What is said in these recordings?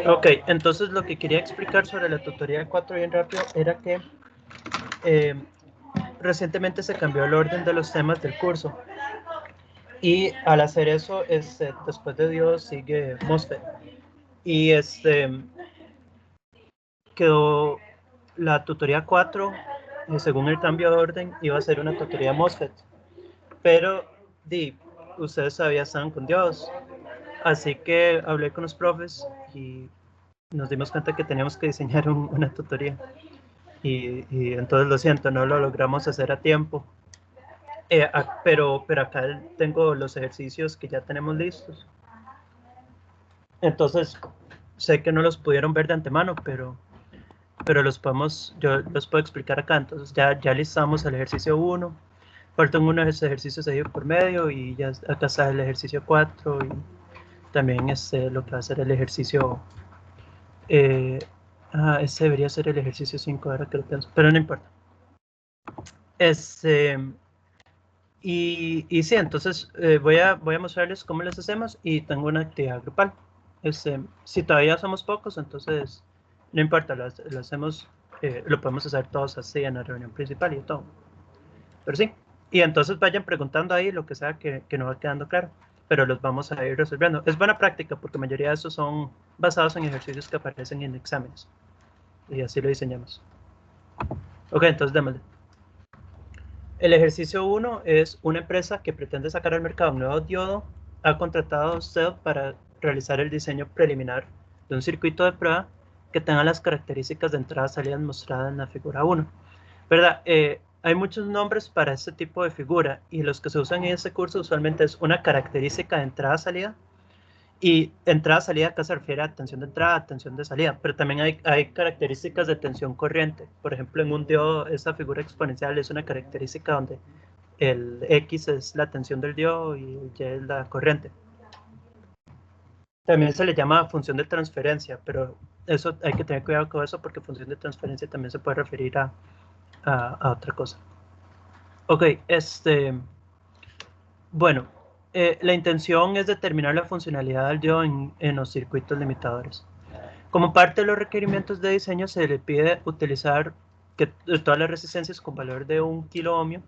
Ok, entonces lo que quería explicar sobre la tutoría 4 bien rápido era que recientemente se cambió el orden de los temas del curso y al hacer eso, después de Dios sigue MOSFET y quedó la tutoría 4, según el cambio de orden, iba a ser una tutoría MOSFET, pero ustedes todavía estaban con Dios, así que hablé con los profes y nos dimos cuenta que teníamos que diseñar una tutoría y entonces lo siento, no lo logramos hacer a tiempo. Pero acá tengo los ejercicios que ya tenemos listos. Entonces, sé que no los pudieron ver de antemano, pero yo los puedo explicar acá. Entonces, ya listamos el ejercicio 1. Faltan unos ejercicios ahí por medio y ya acá está el ejercicio 4 y también lo que va a ser el ejercicio. Este debería ser el ejercicio 5, ahora que lo pienso, pero no importa. Y sí, entonces voy a mostrarles cómo les hacemos y tengo una actividad grupal. Si todavía somos pocos, entonces no importa, lo hacemos, lo podemos hacer todos así en la reunión principal y todo. Pero sí, y entonces vayan preguntando ahí lo que sea que no va quedando claro, pero los vamos a ir resolviendo. Es buena práctica porque la mayoría de esos son basados en ejercicios que aparecen en exámenes y así lo diseñamos. Ok, entonces démosle. El ejercicio 1 es una empresa que pretende sacar al mercado un nuevo diodo. Ha contratado a usted para realizar el diseño preliminar de un circuito de prueba que tenga las características de entrada y salida mostradas en la figura 1. ¿Verdad? Hay muchos nombres para este tipo de figura y los que se usan en este curso usualmente es una característica de entrada-salida. Y entrada-salida acá se refiere a tensión de entrada, tensión de salida, pero también hay características de tensión corriente. Por ejemplo, en un diodo, esa figura exponencial es una característica donde el X es la tensión del diodo y el Y es la corriente. También se le llama función de transferencia, pero eso hay que tener cuidado con eso porque función de transferencia también se puede referir a otra cosa. Ok, bueno, la intención es determinar la funcionalidad del diodo en los circuitos limitadores. Como parte de los requerimientos de diseño se le pide utilizar todas las resistencias con valor de 1 kilo ohmio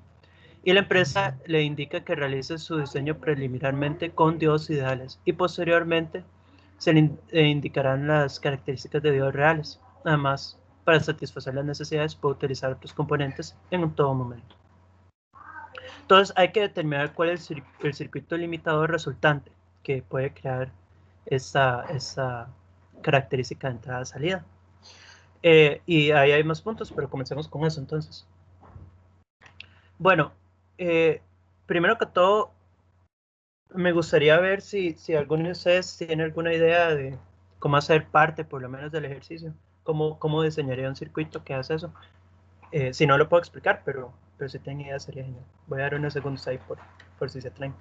y la empresa le indica que realice su diseño preliminarmente con diodos ideales y posteriormente se le indicarán las características de diodos reales. Además, para satisfacer las necesidades puede utilizar otros componentes en todo momento. Entonces hay que determinar cuál es el circuito limitador resultante que puede crear esa característica de entrada-salida. Y ahí hay más puntos, pero comencemos con eso entonces. Bueno, primero que todo, me gustaría ver si alguno de ustedes tiene alguna idea de cómo hacer parte, por lo menos, del ejercicio. Cómo diseñaría un circuito que hace eso. Si no lo puedo explicar, pero si tienen idea sería genial. Voy a dar unos segundos ahí por si se traen.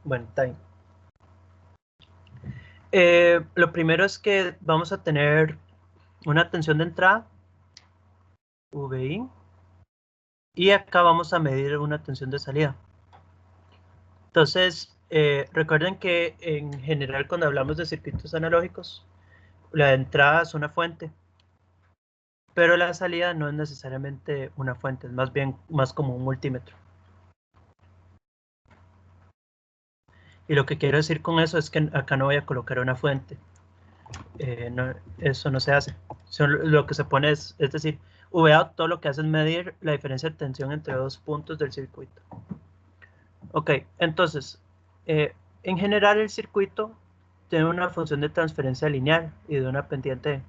Bueno, time. Lo primero es que vamos a tener una tensión de entrada, VI, y acá vamos a medir una tensión de salida. Entonces, recuerden que en general cuando hablamos de circuitos analógicos, la entrada es una fuente, pero la salida no es necesariamente una fuente, es más como un multímetro. Y lo que quiero decir con eso es que acá no voy a colocar una fuente. Eso no se hace. Lo que se pone es decir, VA todo lo que hace es medir la diferencia de tensión entre dos puntos del circuito. Ok, entonces, en general el circuito tiene una función de transferencia lineal y de una pendiente,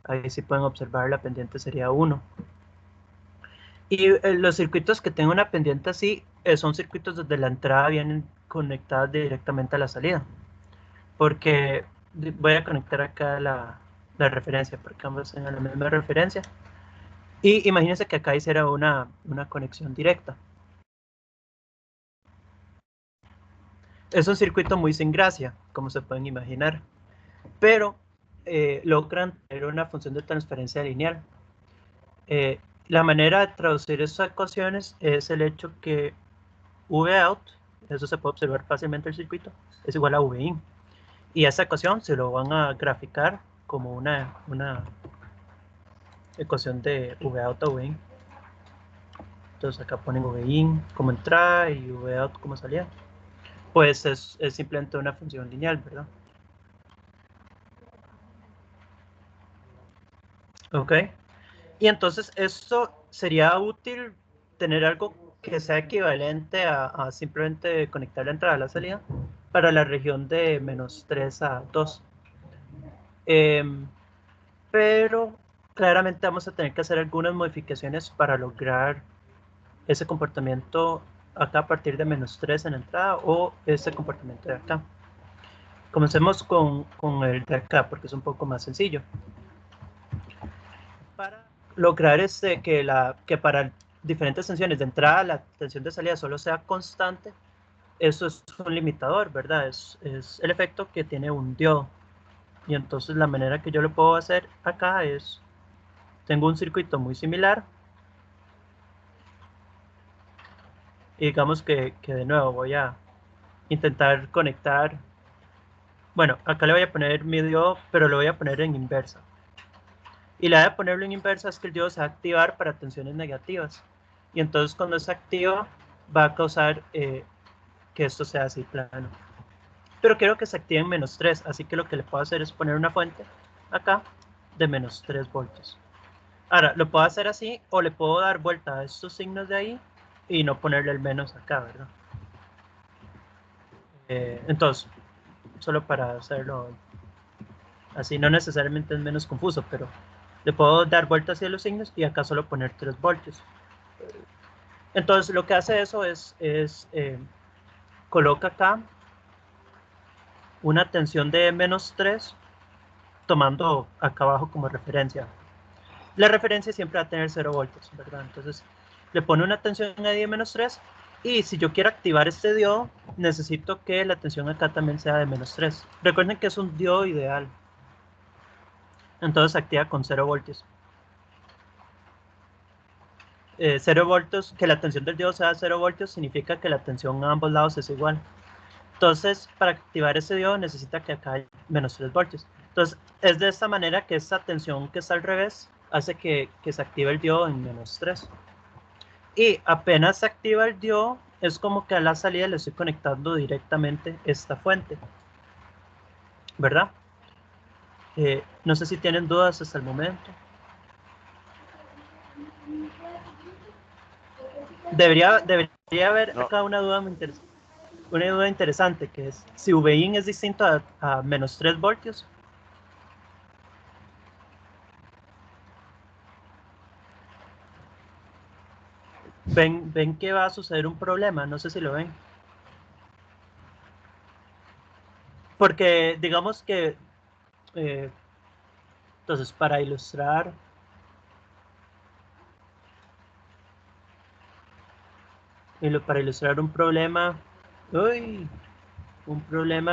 ahí sí pueden observar la pendiente sería 1. Y los circuitos que tienen una pendiente así son circuitos donde la entrada vienen conectadas directamente a la salida. Porque voy a conectar acá la referencia, porque ambos tienen la misma referencia. Y imagínense que acá hiciera una conexión directa. Es un circuito muy sin gracia, como se pueden imaginar. pero logran tener una función de transferencia lineal. La manera de traducir esas ecuaciones es el hecho que Vout, eso se puede observar fácilmente el circuito, es igual a Vin. Y esa ecuación se lo van a graficar como una ecuación de Vout a Vin. Entonces acá ponen Vin como entrada y Vout como salida. Pues es simplemente una función lineal, ¿verdad? Ok. Y entonces esto sería útil tener algo que sea equivalente a simplemente conectar la entrada a la salida para la región de -3 a 2. Pero claramente vamos a tener que hacer algunas modificaciones para lograr ese comportamiento acá a partir de -3 en la entrada o ese comportamiento de acá. Comencemos con el de acá porque es un poco más sencillo. Para lograr que para diferentes tensiones de entrada la tensión de salida solo sea constante, eso es un limitador, ¿verdad? Es el efecto que tiene un diodo. Y entonces la manera que yo lo puedo hacer acá es, tengo un circuito muy similar, y digamos que de nuevo voy a intentar conectar, bueno, acá le voy a poner mi diodo, pero lo voy a poner en inversa. Y la idea de ponerlo en inversa es que el diodo se va a activar para tensiones negativas. Y entonces cuando se activa va a causar que esto sea así plano. Pero quiero que se active en -3, así que lo que le puedo hacer es poner una fuente acá de -3 voltios. Ahora, lo puedo hacer así o le puedo dar vuelta a estos signos de ahí y no ponerle el menos acá, ¿verdad? Entonces, solo para hacerlo así, no necesariamente es menos confuso, pero le puedo dar vuelta hacia los signos y acá solo poner 3 voltios. Entonces, lo que hace eso es coloca acá una tensión de -3, tomando acá abajo como referencia. La referencia siempre va a tener 0 voltios, ¿verdad? Entonces, le pone una tensión ahí de -3, y si yo quiero activar este diodo, necesito que la tensión acá también sea de -3. Recuerden que es un diodo ideal. Entonces se activa con 0 voltios. 0 voltios, que la tensión del diodo sea 0 voltios, significa que la tensión a ambos lados es igual. Entonces, para activar ese diodo necesita que acá haya -3 voltios. Entonces, es de esta manera que esta tensión que está al revés hace que se active el diodo en -3. Y apenas se activa el diodo, es como que a la salida le estoy conectando directamente esta fuente, ¿verdad? No sé si tienen dudas hasta el momento. Debería haber acá una duda interesante, que es si Vin es distinto a -3 voltios. Ven que va a suceder un problema, no sé si lo ven. Porque digamos que, entonces para ilustrar un problema,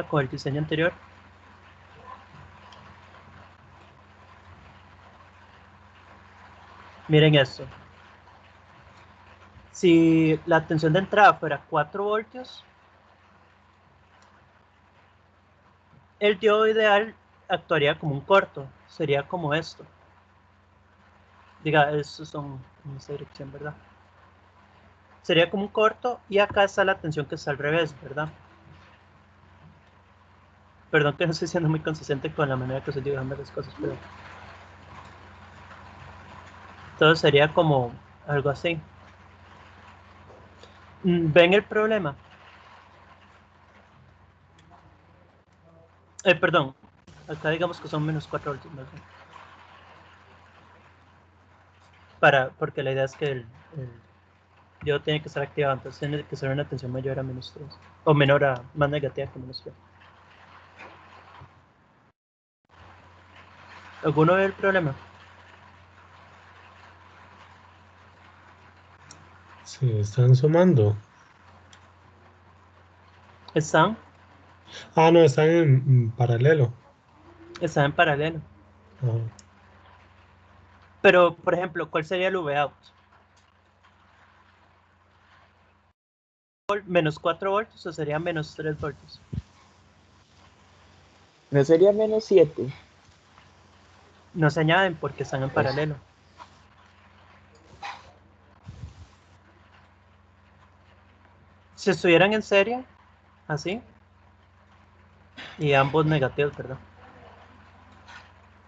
con el diseño anterior. Miren esto. Si la tensión de entrada fuera 4 voltios, el diodo ideal actuaría como un corto, sería como esto. Diga, estos son en esta dirección, ¿verdad? Sería como un corto, y acá está la tensión que está al revés, ¿verdad? Perdón que no estoy siendo muy consistente con la manera que estoy dibujando las cosas, pero todo sería como algo así. ¿Ven el problema? Perdón, acá digamos que son -4 voltios, ¿no? Porque la idea es que el diodo tiene que estar activado, entonces tiene que ser una tensión mayor a -3, o menor a, más negativa que -3. ¿Alguno ve el problema? Se están sumando. ¿Están? Ah, no, están en paralelo. Está en paralelo. Ajá. Pero, por ejemplo, ¿cuál sería el V-out? ¿Menos 4 voltios o sería menos 3 voltios? ¿No sería menos 7? No se añaden porque están en paralelo. Si estuvieran en serie, así, y ambos negativos, perdón.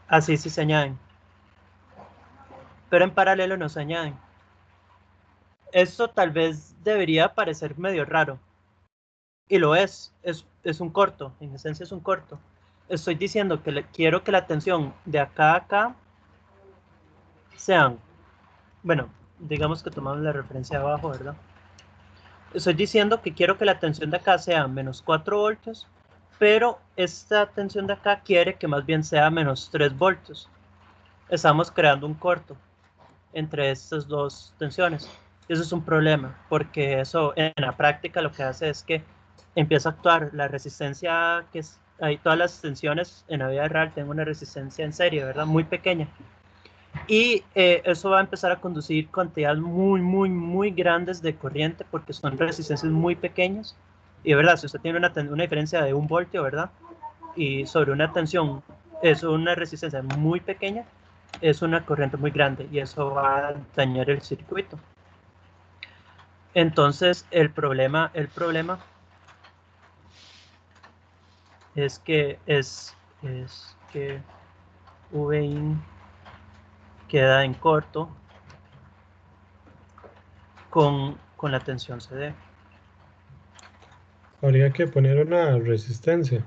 Así sí se añaden. Pero en paralelo no se añaden. Esto tal vez debería parecer medio raro. Y lo es un corto, en esencia es un corto. Estoy diciendo que quiero que la tensión de acá a acá sean, bueno, digamos que tomamos la referencia de abajo, ¿verdad? Estoy diciendo que quiero que la tensión de acá sea menos 4 voltios, pero esta tensión de acá quiere que más bien sea menos 3 voltios. Estamos creando un corto entre estas dos tensiones. Y eso es un problema, porque eso en la práctica lo que hace es que empieza a actuar la resistencia que es, hay todas las tensiones en la vida real tienen una resistencia en serie, ¿verdad? Muy pequeña. Y eso va a empezar a conducir cantidades muy grandes de corriente porque son resistencias muy pequeñas. Y de verdad, si usted tiene una diferencia de 1 voltio, ¿verdad? Y sobre una tensión, es una resistencia muy pequeña, es una corriente muy grande y eso va a dañar el circuito. Entonces, el problema es que VIN queda en corto con la tensión CD. Habría que poner una resistencia.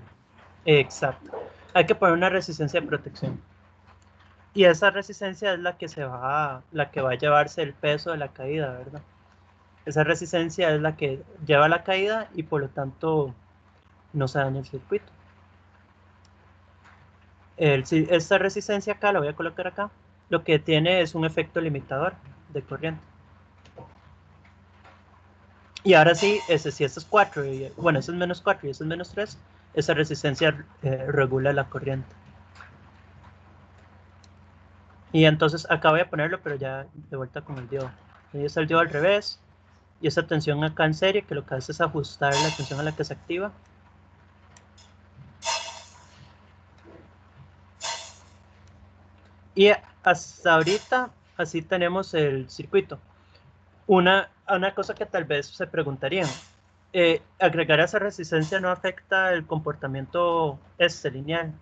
Exacto. Hay que poner una resistencia de protección. Y esa resistencia es la que va a llevarse el peso de la caída, ¿verdad? Esa resistencia es la que lleva la caída y por lo tanto no se daña el circuito. Esta resistencia acá, la voy a colocar acá, lo que tiene es un efecto limitador de corriente. Y ahora sí, si este es 4, bueno, este es menos 4 y este es menos 3, esa resistencia regula la corriente. Y entonces acá voy a ponerlo, pero ya de vuelta con el diodo. Ahí está el diodo al revés. Y esta tensión acá en serie, que lo que hace es ajustar la tensión a la que se activa. Y hasta ahorita, así tenemos el circuito. Una cosa que tal vez se preguntarían, agregar esa resistencia no afecta el comportamiento lineal.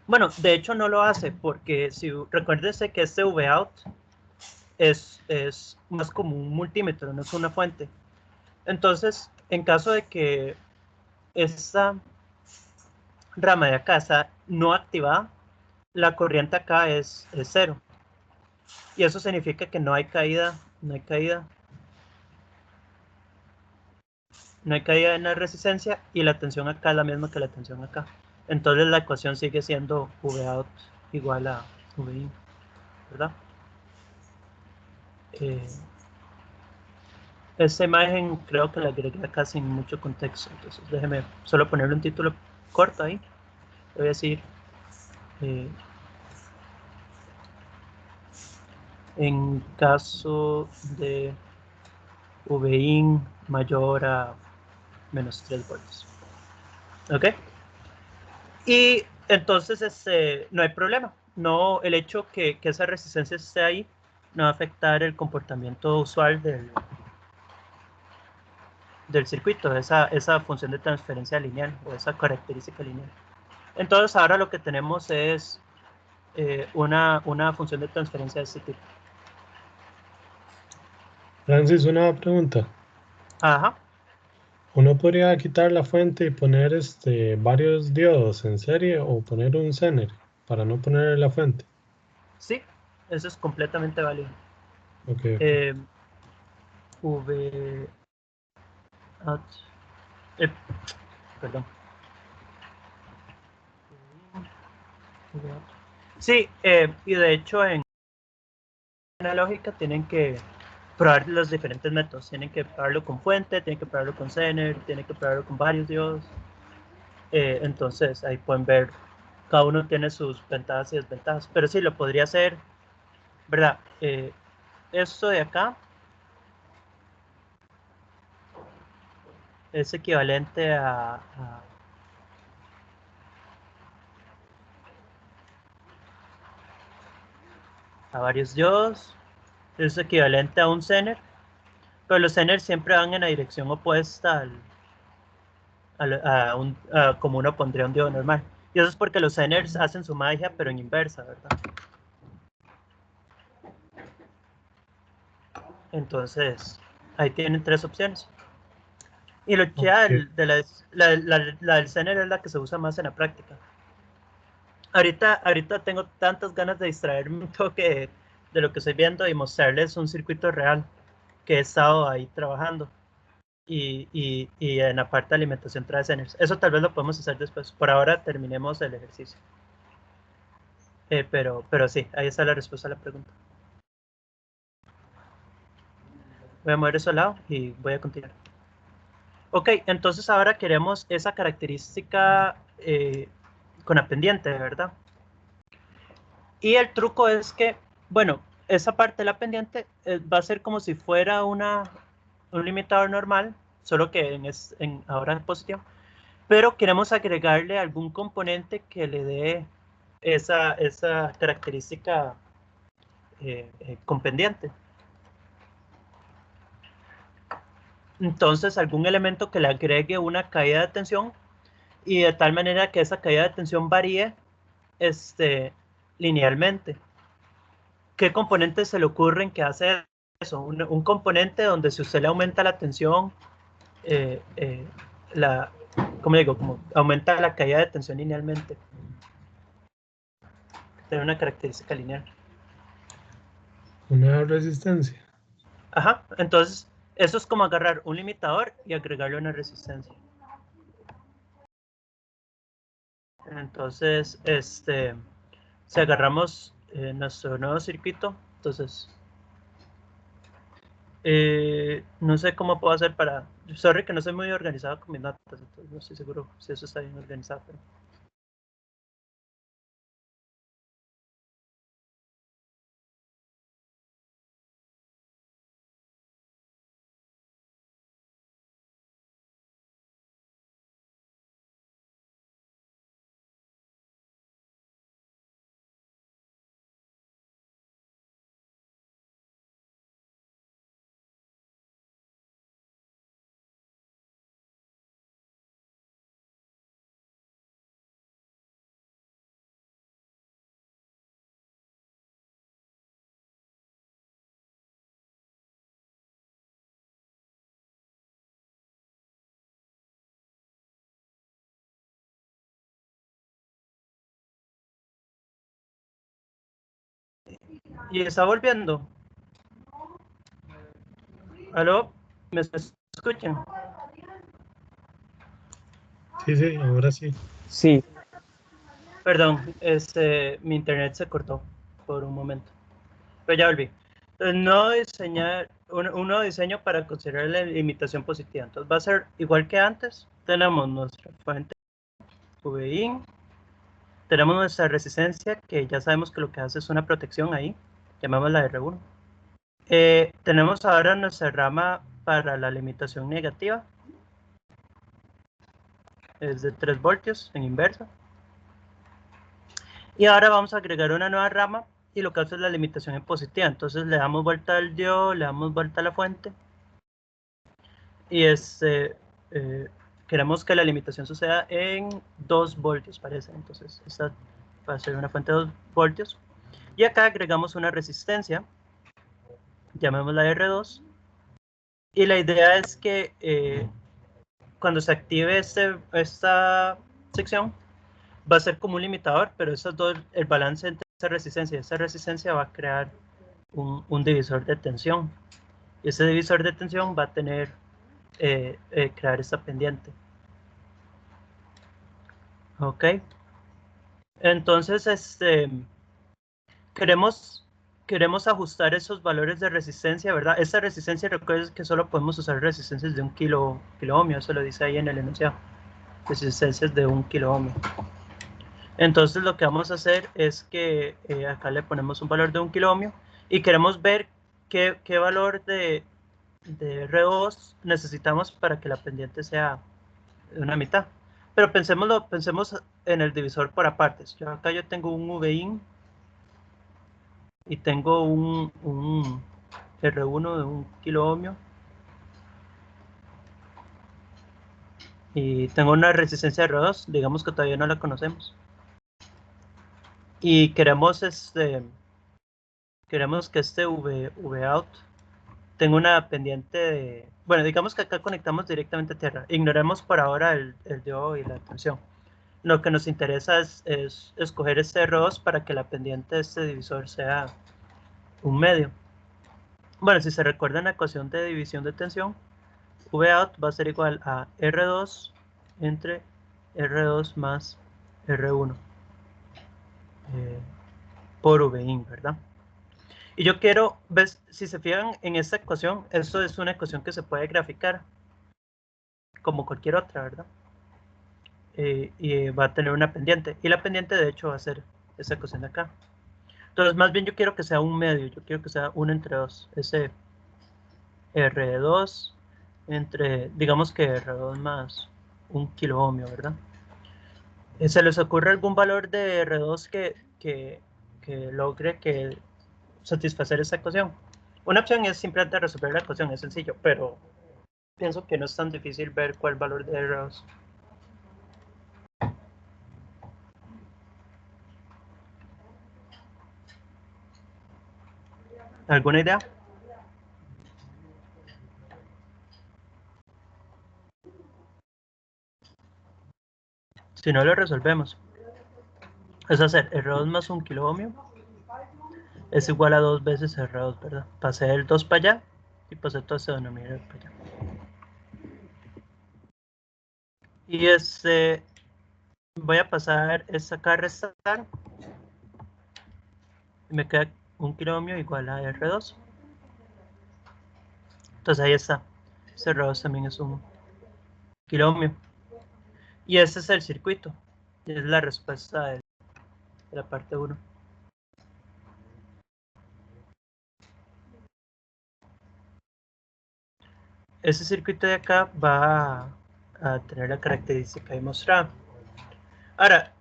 Bueno, de hecho no lo hace, porque si recuérdese que este V-out es más como un multímetro, no es una fuente. Entonces, en caso de que esta rama de acá está no activada, la corriente acá es 0. Y eso significa que no hay caída en la resistencia y la tensión acá es la misma que la tensión acá. Entonces la ecuación sigue siendo V-out igual a V-in, ¿verdad? Esta imagen creo que la agregué acá sin mucho contexto, entonces déjeme solo ponerle un título corto ahí. Le voy a decir en caso de VIN mayor a menos 3 voltios. ¿Ok? Y entonces no hay problema. No, el hecho que esa resistencia esté ahí no va a afectar el comportamiento usual del circuito, esa función de transferencia lineal o esa característica lineal. Entonces ahora lo que tenemos es una función de transferencia de este tipo. Francis, una pregunta. Ajá. ¿Uno podría quitar la fuente y poner varios diodos en serie o poner un Zener para no poner la fuente? Sí, eso es completamente válido. Okay. V perdón. Sí, y de hecho en analógica tienen que probar los diferentes métodos. Tienen que probarlo con fuente, tienen que probarlo con Zener, tienen que probarlo con varios diodos. Entonces ahí pueden ver, cada uno tiene sus ventajas y desventajas, pero sí, lo podría hacer, ¿verdad? Esto de acá es equivalente a varios diodos, es equivalente a un Zener, pero los Zener siempre van en la dirección opuesta como uno pondría un diodo normal. Y eso es porque los Zeners hacen su magia, pero en inversa, ¿verdad? Entonces, ahí tienen tres opciones. Y lo que la del Zener es la que se usa más en la práctica. Ahorita tengo tantas ganas de distraerme un toque de lo que estoy viendo y mostrarles un circuito real que he estado ahí trabajando. Y en la parte de alimentación trae Zeners. Eso tal vez lo podemos hacer después. Por ahora terminemos el ejercicio. Pero sí, ahí está la respuesta a la pregunta. Voy a mover eso al lado y voy a continuar. Ok, entonces ahora queremos esa característica con la pendiente, ¿verdad? Y el truco es que, bueno, esa parte de la pendiente va a ser como si fuera un limitador normal, solo que ahora en positivo, pero queremos agregarle algún componente que le dé esa característica con pendiente. Entonces, algún elemento que le agregue una caída de tensión y de tal manera que esa caída de tensión varíe linealmente. ¿Qué componentes se le ocurren que hace eso? Un componente donde si usted le aumenta la tensión, ¿cómo digo? Como aumenta la caída de tensión linealmente. Tiene una característica lineal. Una resistencia. Ajá, entonces eso es como agarrar un limitador y agregarle una resistencia. Entonces, si agarramos nuestro nuevo circuito, entonces no sé cómo puedo hacer para... Sorry que no soy muy organizado con mis notas, entonces no estoy seguro si eso está bien organizado. Pero... Y está volviendo. ¿Aló? ¿Me escuchan? Sí, ahora sí. Sí, Perdón, mi internet se cortó por un momento. Pero ya volví. Un nuevo diseño para considerar la limitación positiva. Entonces va a ser igual que antes. Tenemos nuestra fuente VIN. Tenemos nuestra resistencia, que ya sabemos que lo que hace es una protección ahí. Llamémosla R1. Tenemos ahora nuestra rama para la limitación negativa. Es de 3 voltios en inversa. Y ahora vamos a agregar una nueva rama y lo que hace es la limitación en positiva. Entonces le damos vuelta al diodo, le damos vuelta a la fuente y queremos que la limitación suceda en 2 voltios, parece. Entonces esta va a ser una fuente de 2 voltios. Y acá agregamos una resistencia, llamémosla R2. Y la idea es que cuando se active esta sección, va a ser como un limitador, pero el balance entre esa resistencia va a crear un divisor de tensión. Y ese divisor de tensión va a tener, crear esta pendiente. Ok. Entonces, queremos ajustar esos valores de resistencia, ¿verdad? Esta resistencia, recuerden que solo podemos usar resistencias de 1 kilo ohmio, eso lo dice ahí en el enunciado. resistencias de 1 kilo ohm. Entonces lo que vamos a hacer es que acá le ponemos un valor de 1 kilo ohm y queremos ver qué valor de R2 necesitamos para que la pendiente sea de una mitad. Pero pensemos en el divisor por apartes. Acá yo tengo un VIN y tengo un R1 de 1 kilo ohm y tengo una resistencia de R2, digamos que todavía no la conocemos. Y queremos que este Vout tenga una pendiente de... Bueno, digamos que acá conectamos directamente a tierra. Ignoremos por ahora el diodo y la tensión. Lo que nos interesa es escoger este R2 para que la pendiente de este divisor sea un medio. Bueno, si se recuerdan la ecuación de división de tensión, Vout va a ser igual a R2 entre R2 más R1 por VIN, ¿verdad? Y yo quiero, si se fijan en esta ecuación, esto es una ecuación que se puede graficar como cualquier otra, ¿verdad? Y va a tener una pendiente. Y la pendiente, de hecho, va a ser esa ecuación de acá. Entonces, más bien yo quiero que sea un medio. Yo quiero que sea 1 entre 2. Ese R2 entre, digamos que R2 más 1 kilo ohmio, ¿verdad? ¿Se les ocurre algún valor de R2 que logre satisfacer esa ecuación? Una opción es simplemente resolver la ecuación, es sencillo, pero pienso que no es tan difícil ver cuál valor de R2. ¿Alguna idea? Si no lo resolvemos, es hacer R2 más 1 kilo ohmio es igual a 2 veces R2, ¿verdad? Pasé el 2 para allá y pasé todo ese denominador para allá. Y voy a pasar esta acá a restar y me queda 1 kilo ohmio igual a R2. Entonces ahí está. Ese R2 también es 1 kilo ohmio. Y ese es el circuito. Y es la respuesta de la parte 1. Ese circuito de acá va a tener la característica ahí mostrada. Ahora,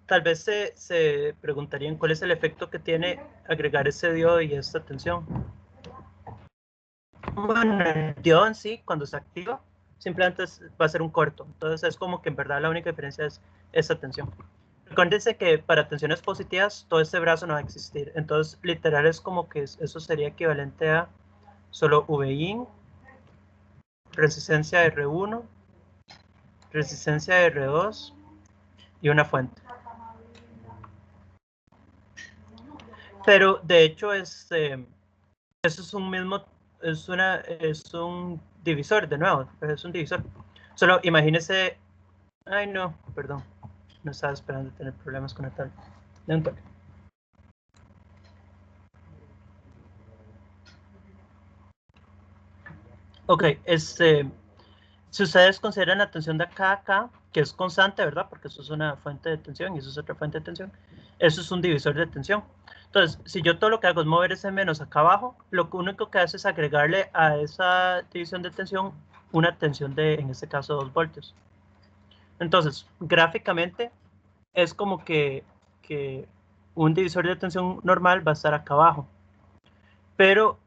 tal vez se preguntarían cuál es el efecto que tiene agregar ese diodo y esta tensión. Bueno, el diodo en sí, cuando se activa, simplemente va a ser un corto. Entonces es como que en verdad la única diferencia es esa tensión. Recuérdense que para tensiones positivas todo este brazo no va a existir. Entonces literal es como que eso sería equivalente a solo VIN, resistencia R1, resistencia R2 y una fuente. Pero de hecho eso es un mismo, es un divisor de nuevo, es un divisor. Solo imagínese, ay no, perdón, no estaba esperando tener problemas con el tal. De un toque. Ok, si ustedes consideran la tensión de acá a acá, que es constante, ¿verdad? Porque eso es una fuente de tensión y eso es otra fuente de tensión. Eso es un divisor de tensión. Entonces, si yo todo lo que hago es mover ese menos acá abajo, lo único que hace es agregarle a esa división de tensión una tensión de, en este caso, 2 voltios. Entonces, gráficamente, es como que un divisor de tensión normal va a estar acá abajo. Pero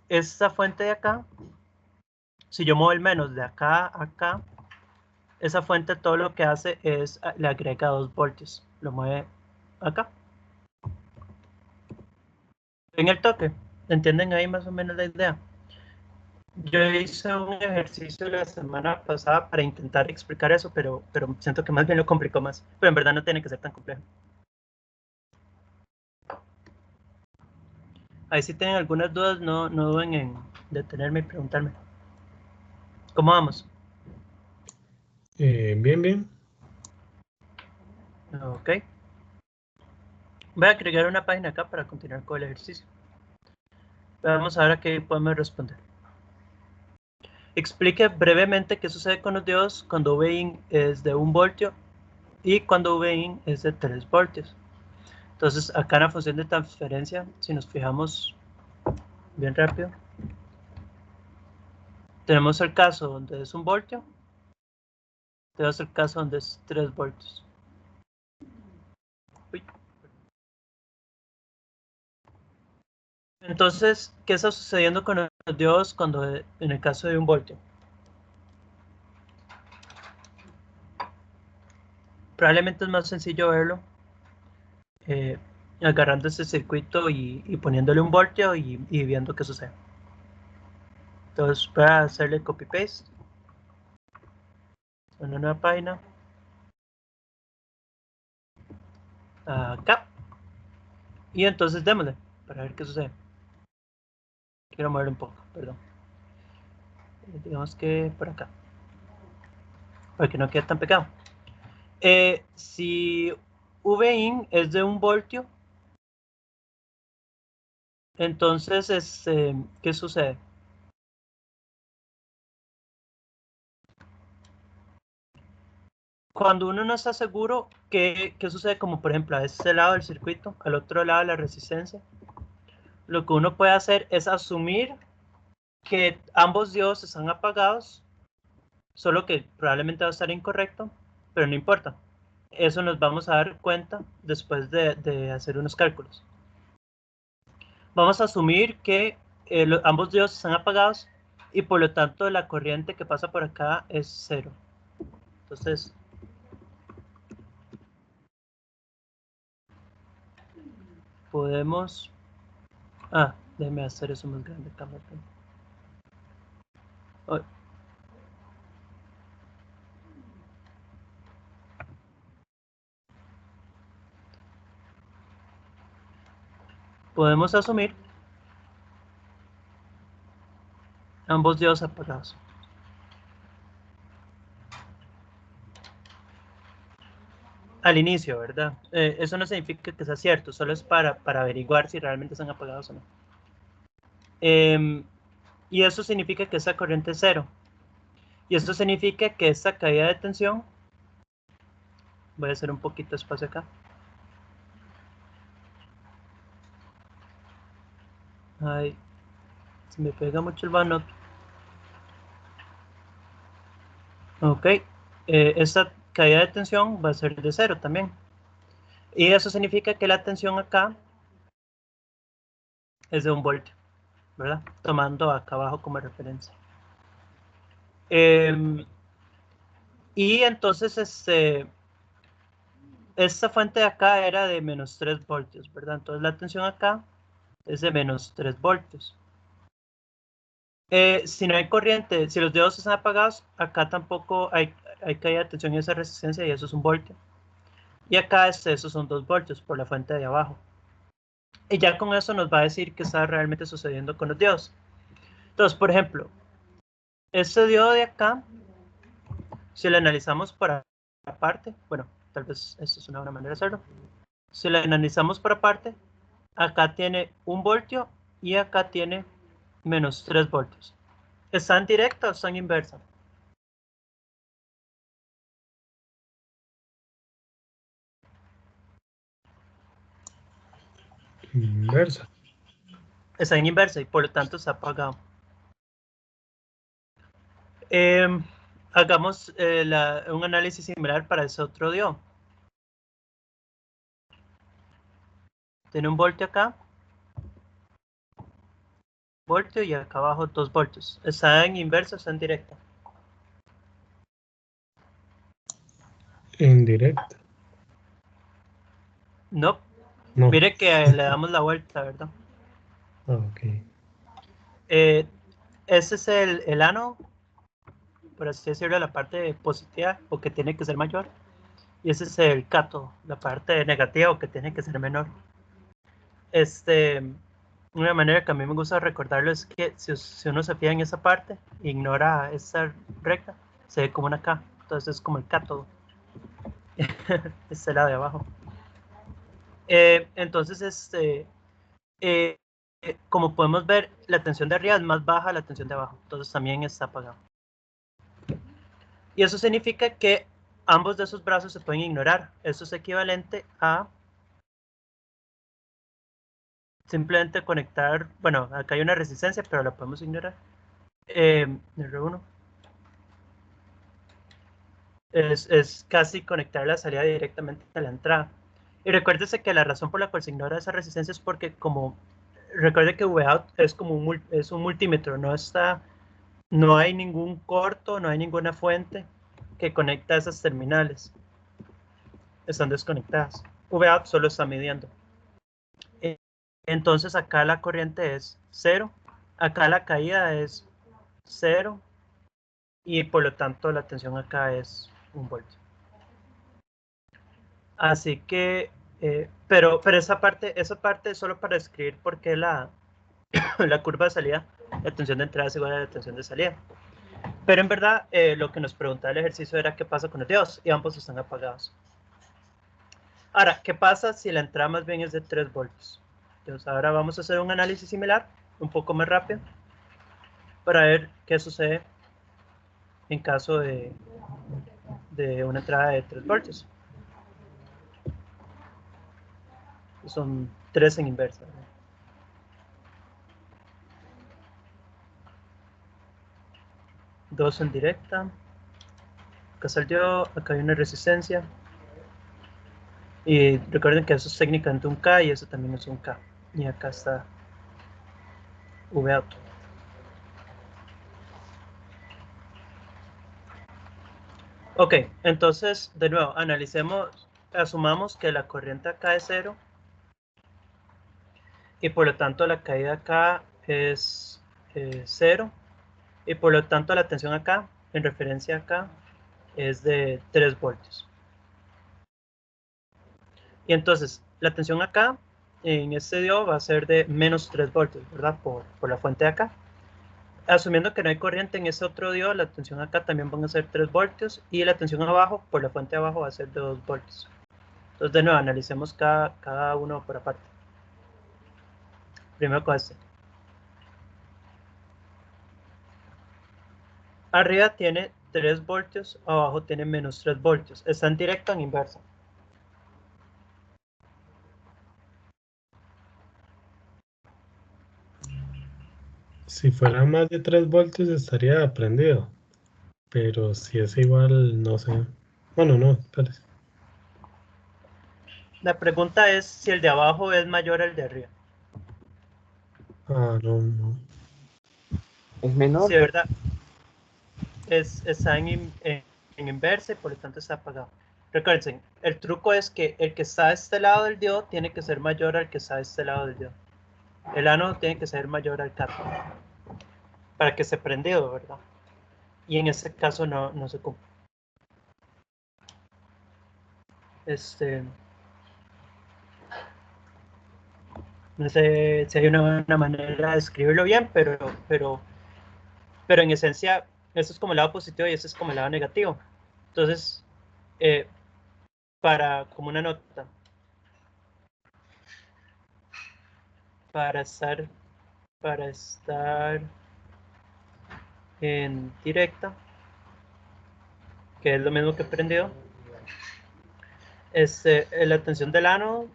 esta fuente de acá, si yo muevo el menos de acá a acá, esa fuente todo lo que hace es le agrega 2 voltios, lo mueve acá. En el toque, ¿entienden ahí más o menos la idea? Yo hice un ejercicio la semana pasada para intentar explicar eso, pero siento que más bien lo complicó más. Pero en verdad no tiene que ser tan complejo. Ahí si tienen algunas dudas, no duden en detenerme y preguntarme. ¿Cómo vamos? Bien, bien. Ok. Voy a agregar una página acá para continuar con el ejercicio. Vamos a ver a qué podemos responder. explique brevemente qué sucede con los diodos cuando VIN es de 1 voltio y cuando VIN es de 3 voltios. Entonces, acá en la función de transferencia, si nos fijamos bien rápido, tenemos el caso donde es 1 voltio, tenemos el caso donde es 3 voltios. Uy. Entonces, ¿qué está sucediendo con los diodos cuando en el caso de 1 voltio? Probablemente es más sencillo verlo agarrando este circuito y poniéndole 1 voltio y viendo qué sucede. Entonces voy a hacerle copy paste en una nueva página acá y entonces démosle para ver qué sucede. Quiero moverlo un poco, perdón. Digamos que por acá para que no quede tan pegado. Si VIN es de 1 voltio, entonces ¿qué sucede? Cuando uno no está seguro, ¿qué sucede? Como por ejemplo a este lado del circuito, al otro lado de la resistencia, lo que uno puede hacer es asumir que ambos diodos están apagados, solo que probablemente va a estar incorrecto, pero no importa. Eso nos vamos a dar cuenta después de hacer unos cálculos. Vamos a asumir que ambos diodos están apagados y por lo tanto la corriente que pasa por acá es 0. Entonces, podemos... déjeme hacer eso más grande. Podemos asumir ambos diodos apagados. Al inicio, ¿verdad? Eso no significa que sea cierto, solo es para averiguar si realmente están apagados o no. Y eso significa que esa corriente es 0. Y esto significa que esta caída de tensión, voy a hacer un poquito de espacio acá. Ay, se me pega mucho el vano. Ok, esta caída de tensión va a ser de 0 también. Y eso significa que la tensión acá es de 1 voltio, ¿verdad? Tomando acá abajo como referencia. Y entonces esta fuente de acá era de menos 3 voltios, ¿verdad? Entonces la tensión acá es de menos 3 voltios. Si no hay corriente, si los diodos están apagados, acá tampoco hay caída de tensión en esa resistencia y eso es 1 voltio. Y acá esos son 2 voltios por la fuente de abajo. Y ya con eso nos va a decir qué está realmente sucediendo con los diodos. Entonces, por ejemplo, este diodo de acá, si lo analizamos por aparte, bueno, tal vez esto es una buena manera de hacerlo. Si lo analizamos por aparte, acá tiene 1 voltio y acá tiene menos 3 voltios. ¿Están directas o están inversas? Inversa. Está en inversa y por lo tanto está apagado. Hagamos un análisis similar para ese otro diodo. Tiene 1 voltio acá, voltio y acá abajo 2 voltios. ¿Está en inversa o está en directa? En directa. No. No. Mire que le damos la vuelta, ¿verdad? Ok. Ese es el ánodo, por así decirlo, la parte positiva o que tiene que ser mayor. Y ese es el cátodo, la parte negativa o que tiene que ser menor. Una manera que a mí me gusta recordarlo es que si uno se fija en esa parte, ignora esa recta, se ve como una K. Entonces es como el cátodo. Este lado de abajo. Entonces, como podemos ver, la tensión de arriba es más baja, la tensión de abajo. Entonces también está apagado. Y eso significa que ambos de esos brazos se pueden ignorar. Eso es equivalente a simplemente conectar, bueno, acá hay una resistencia, pero la podemos ignorar. R1 es casi conectar la salida directamente a la entrada. Y recuérdese que la razón por la cual se ignora esa resistencia es porque, como recuerde que Vout es como un multímetro, no hay ningún corto, no hay ninguna fuente que conecta esas terminales. Están desconectadas. Vout solo está midiendo. Entonces acá la corriente es 0, acá la caída es 0 y por lo tanto la tensión acá es 1 voltio. Así que, pero esa parte es solo para describir por qué la curva de salida, la tensión de entrada es igual a la tensión de salida. Pero en verdad, lo que nos preguntaba el ejercicio era qué pasa con los diodos, y ambos están apagados. Ahora, ¿qué pasa si la entrada más bien es de 3 voltios? Entonces ahora vamos a hacer un análisis similar, un poco más rápido, para ver qué sucede en caso de una entrada de 3 voltios. Son 3 en inversa, ¿no? Dos en directa. Acá salió, acá hay una resistencia. Y recuerden que eso es técnicamente un K y eso también es un K. Y acá está V auto. Ok, entonces, de nuevo, asumamos que la corriente acá es 0 y por lo tanto la caída acá es 0 y por lo tanto la tensión acá, en referencia acá, es de 3 voltios. Y entonces, la tensión acá, en este diodo, va a ser de menos 3 voltios, ¿verdad? Por la fuente de acá. Asumiendo que no hay corriente en ese otro diodo, la tensión acá también van a ser 3 voltios y la tensión abajo, por la fuente de abajo, va a ser de 2 voltios. Entonces, de nuevo, analicemos cada uno por aparte. Primero con este. Arriba tiene 3 voltios, abajo tiene menos 3 voltios. Está en directa o en inversa. Si fuera más de 3 voltios estaría prendido. Pero si es igual, no sé. Bueno, no, espérese. La pregunta es si el de abajo es mayor al de arriba. Ah, no, no. Es menor. Si de verdad está en inversa y por lo tanto está apagado. Recuerden, el truco es que el que está a este lado del diodo tiene que ser mayor al que está a este lado del diodo. El ánodo tiene que ser mayor al cátodo para que esté prendido, ¿verdad? Y en este caso no se cumple. No sé si hay una buena manera de escribirlo bien, pero en esencia, eso es como el lado positivo y eso es como el lado negativo. Entonces, como una nota, para estar en directa, que es lo mismo que prendido, la tensión del ánodo,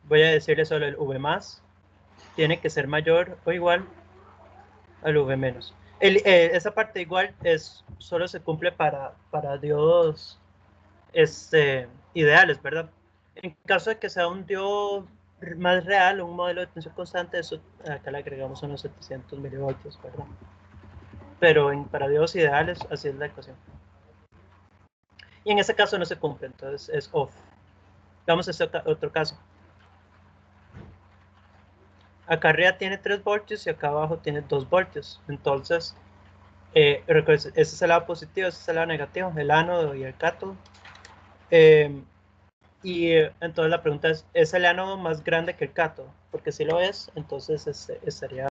voy a decirle solo el V más, tiene que ser mayor o igual al V menos. Esa parte igual solo se cumple para diodos ideales, ¿verdad? En caso de que sea un diodo más real, un modelo de tensión constante, eso acá le agregamos unos 700 milivoltios, ¿verdad? Pero para diodos ideales, así es la ecuación. Y en ese caso no se cumple, entonces es off. Vamos a este otro caso. Acá arriba tiene 3 voltios y acá abajo tiene 2 voltios. Entonces, ese es el lado positivo, ese es el lado negativo, el ánodo y el cátodo. Y entonces la pregunta ¿es el ánodo más grande que el cátodo? Porque si lo es, entonces estaría...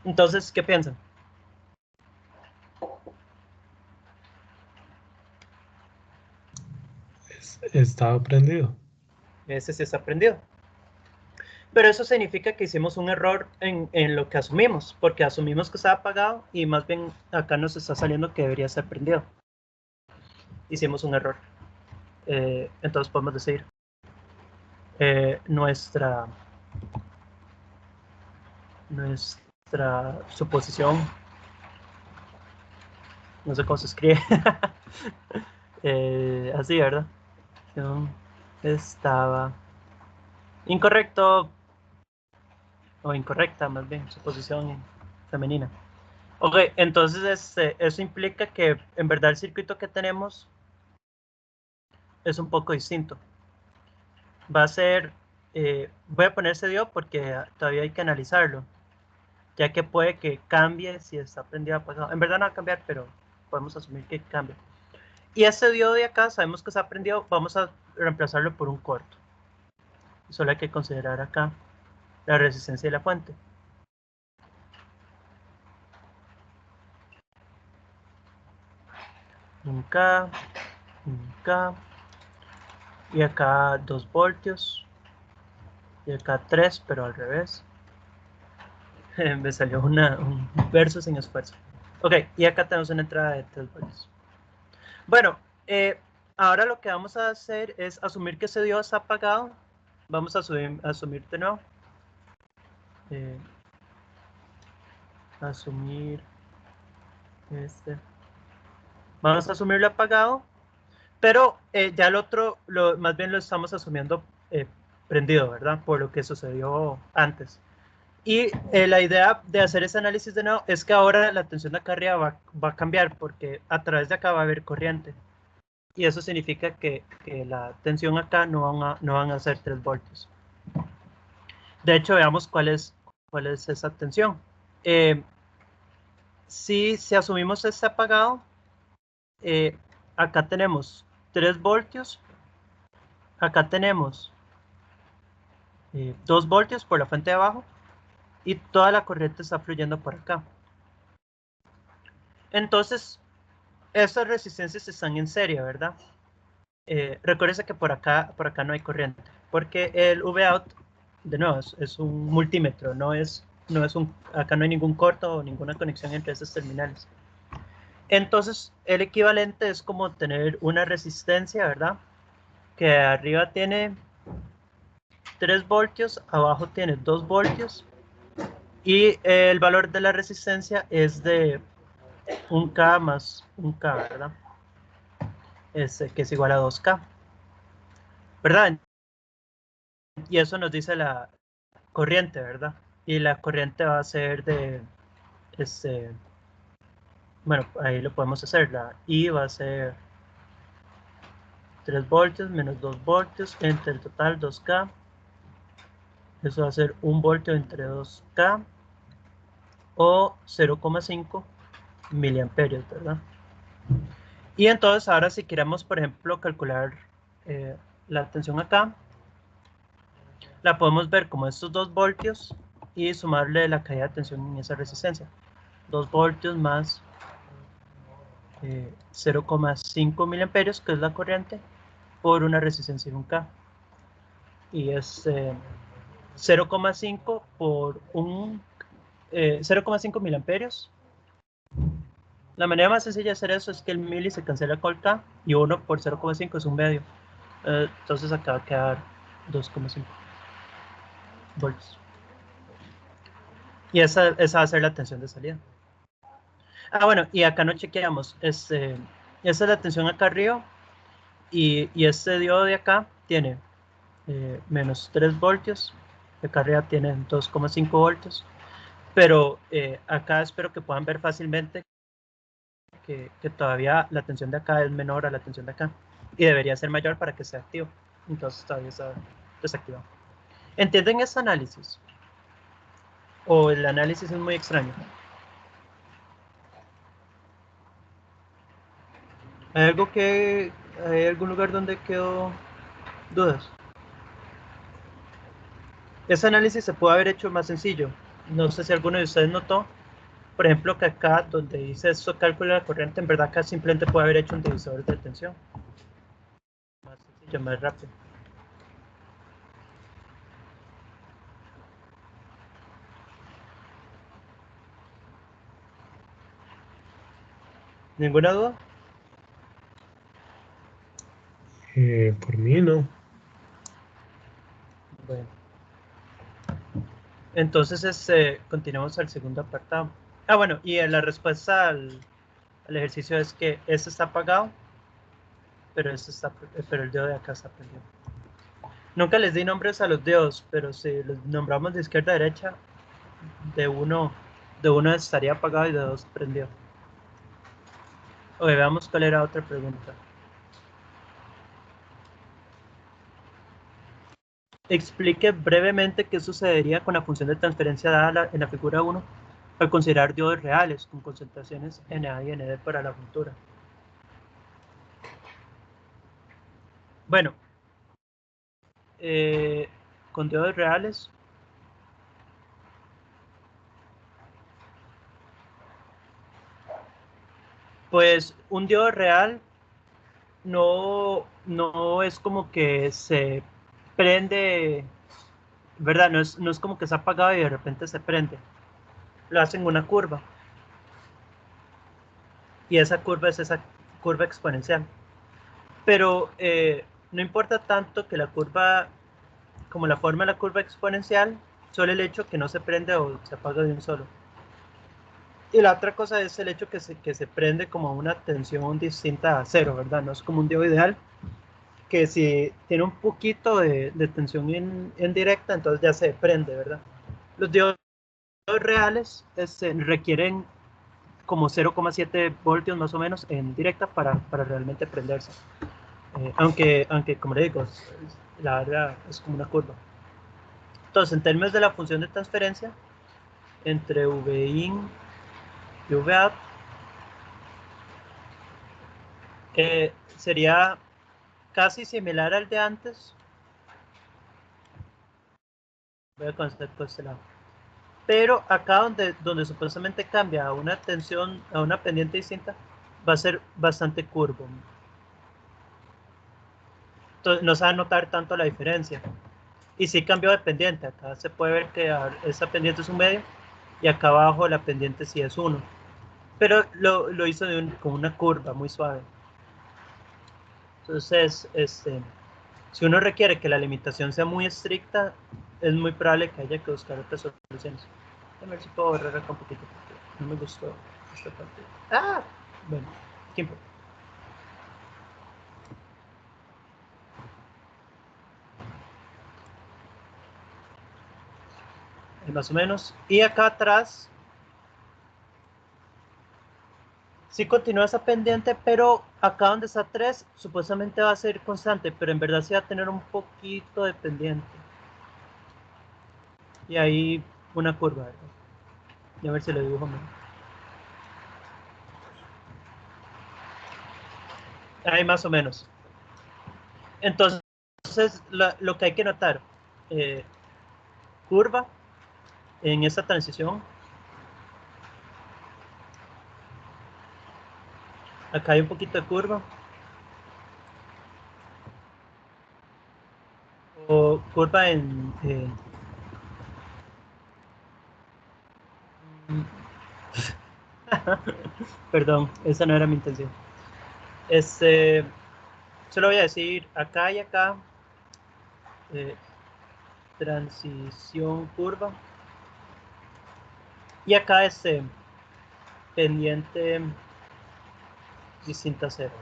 Entonces, ¿qué piensan? Estaba prendido. Ese sí está prendido. Pero eso significa que hicimos un error en lo que asumimos, porque asumimos que estaba apagado y más bien acá nos está saliendo que debería ser prendido. Hicimos un error. Entonces podemos decir nuestra suposición, no sé cómo se escribe, así, ¿verdad? Estaba incorrecto, o incorrecta más bien, suposición femenina. Ok, entonces eso implica que en verdad el circuito que tenemos es un poco distinto. Va a ser, voy a poner ese diode porque todavía hay que analizarlo, ya que puede que cambie si está prendido o apagado. En verdad no va a cambiar, pero podemos asumir que cambie. Y este diodo de acá, sabemos que está prendido, vamos a reemplazarlo por un corto. Solo hay que considerar acá la resistencia de la fuente. Un K, y acá 2 voltios, y acá 3, pero al revés. Me salió un verso sin esfuerzo. Ok, y acá tenemos una entrada de 3 voltios. Bueno, ahora lo que vamos a hacer es asumir que ese diodo está apagado. Vamos a asumir de nuevo. Asumir vamos a asumirlo apagado, pero ya el otro, más bien lo estamos asumiendo prendido, ¿verdad? Por lo que sucedió antes. Y la idea de hacer ese análisis de nuevo es que ahora la tensión de acá arriba va a cambiar, porque a través de acá va a haber corriente. Y eso significa que la tensión acá no van a ser 3 voltios. De hecho, veamos cuál es esa tensión. Si asumimos este apagado, acá tenemos 3 voltios, acá tenemos 2 voltios por la fuente de abajo y toda la corriente está fluyendo por acá. Entonces, estas resistencias están en serie, ¿verdad? Recuérdense que por acá no hay corriente, porque el Vout, de nuevo, es un multímetro, acá no hay ningún corto o ninguna conexión entre esas terminales. Entonces, el equivalente es como tener una resistencia, ¿verdad? Que arriba tiene 3 voltios, abajo tiene 2 voltios, y el valor de la resistencia es de 1K más 1K, ¿verdad? Que es igual a 2K, ¿verdad? Y eso nos dice la corriente, ¿verdad? Y la corriente va a ser de, bueno, ahí lo podemos hacer, la I va a ser 3 voltios menos 2 voltios entre el total 2K, eso va a ser 1 voltio entre 2K, o 0,5 miliamperios, ¿verdad? Y entonces ahora si queremos, por ejemplo, calcular la tensión acá, la podemos ver como estos 2 voltios y sumarle la caída de tensión en esa resistencia. 2 voltios más 0,5 miliamperios, que es la corriente, por una resistencia de 1K. Y es 0,5 por 0,5 miliamperios. La manera más sencilla de hacer eso es que el mili se cancela con el K y 1 por 0,5 es un medio. Entonces acá va a quedar 2,5 voltios. Y esa va a ser la tensión de salida. Ah, bueno, y acá no chequeamos. Esa es la tensión acá arriba. Y este diodo de acá tiene menos 3 voltios. Acá arriba tiene 2,5 voltios. Pero acá espero que puedan ver fácilmente que todavía la tensión de acá es menor a la tensión de acá. Y debería ser mayor para que sea activo. Entonces todavía está desactivado. ¿Entienden ese análisis? ¿O el análisis es muy extraño? ¿Hay algún lugar donde quedó dudas? Ese análisis se puede haber hecho más sencillo. No sé si alguno de ustedes notó, por ejemplo, que acá donde dice esto cálculo de la corriente, en verdad acá simplemente puede haber hecho un divisor de tensión. Más sencillo, más rápido. ¿Ninguna duda? Por mí no. Bueno, entonces continuamos al segundo apartado. Ah, bueno, y la respuesta al ejercicio es que este está apagado, pero pero el dedo de acá está prendido. Nunca les di nombres a los dedos, pero si los nombramos de izquierda a derecha, de uno estaría apagado y de dos prendido. Ok, veamos cuál era otra pregunta. Explique brevemente qué sucedería con la función de transferencia dada en la figura 1 al considerar diodos reales con concentraciones Na y Nd para la juntura. Bueno, con diodos reales, pues un diodo real no es como que se prende, ¿verdad? No es como que se ha apagado y de repente se prende. Lo hacen una curva. Y esa curva es esa curva exponencial. Pero no importa tanto que la curva, como la forma de la curva exponencial, solo el hecho que no se prende o se apaga de un solo. Y la otra cosa es el hecho que se prende como una tensión distinta a cero, ¿verdad? No es como un diodo ideal, que si tiene un poquito de tensión en directa, entonces ya se prende, ¿verdad? Los diodos reales requieren como 0,7 voltios más o menos en directa para realmente prenderse. Aunque, como le digo, la verdad es como una curva. Entonces, en términos de la función de transferencia entre Vin y Vout, sería casi similar al de antes. Voy a constatar por este lado. Pero acá donde supuestamente cambia a una tensión, a una pendiente distinta, va a ser bastante curvo. Entonces, no se va a notar tanto la diferencia. Y sí cambió de pendiente. Acá se puede ver que esta pendiente es un medio y acá abajo la pendiente sí es 1. Pero lo hizo con una curva muy suave. Entonces, si uno requiere que la limitación sea muy estricta, es muy probable que haya que buscar otras soluciones. A ver si puedo borrar acá un poquito porque no me gustó esta parte. Ah, bueno, ¿qué importa? Más o menos. Y acá atrás sí continúa esa pendiente, pero acá donde está 3 supuestamente va a ser constante, pero en verdad sí va a tener un poquito de pendiente. Y ahí una curva, ¿verdad? Y a ver si lo dibujo mejor. Ahí más o menos. Entonces, lo que hay que notar, curva en esta transición. Acá hay un poquito de curva. O curva perdón, esa no era mi intención. Solo voy a decir acá y acá. Transición curva. Y acá pendiente distinta a cero.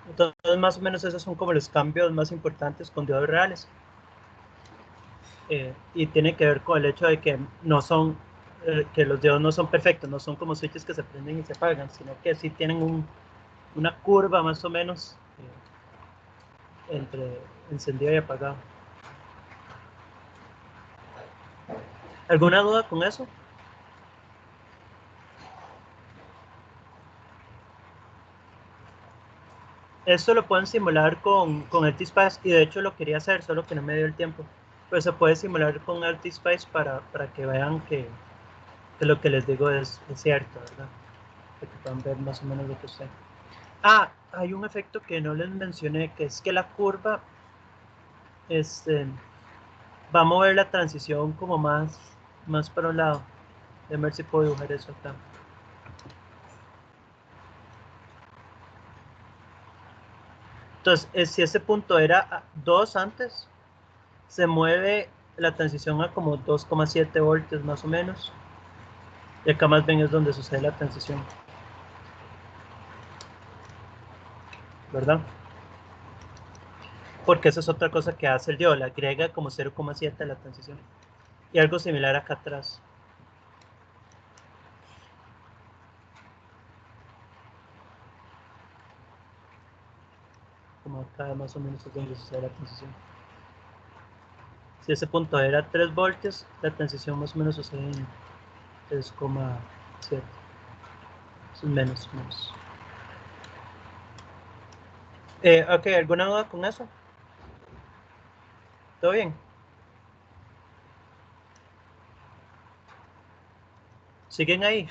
Entonces, más o menos esos son como los cambios más importantes con diodos reales. Y tiene que ver con el hecho de que no son, que los diodos no son perfectos, no son como switches que se prenden y se apagan, sino que sí tienen una curva más o menos entre encendido y apagado. ¿Alguna duda con eso? Esto lo pueden simular con AltiSpace y de hecho lo quería hacer, solo que no me dio el tiempo. Pero se puede simular con AltiSpace para que vean que lo que les digo es cierto, ¿verdad? Para que puedan ver más o menos lo que sé. Ah, hay un efecto que no les mencioné, que es que la curva va a mover la transición como más para un lado. Déjame ver si puedo dibujar eso acá. Entonces, si ese punto era 2 antes, se mueve la transición a como 2,7 voltios más o menos. Y acá más bien es donde sucede la transición, ¿verdad? Porque eso es otra cosa que hace el diodo, le agrega como 0,7 a la transición. Y algo similar acá atrás. Como acá más o menos es donde sucede la transición. Si ese punto era 3 voltios, la transición más o menos sucede en 3,7. Eso es menos. Ok, ¿alguna duda con eso? ¿Todo bien? ¿Siguen ahí?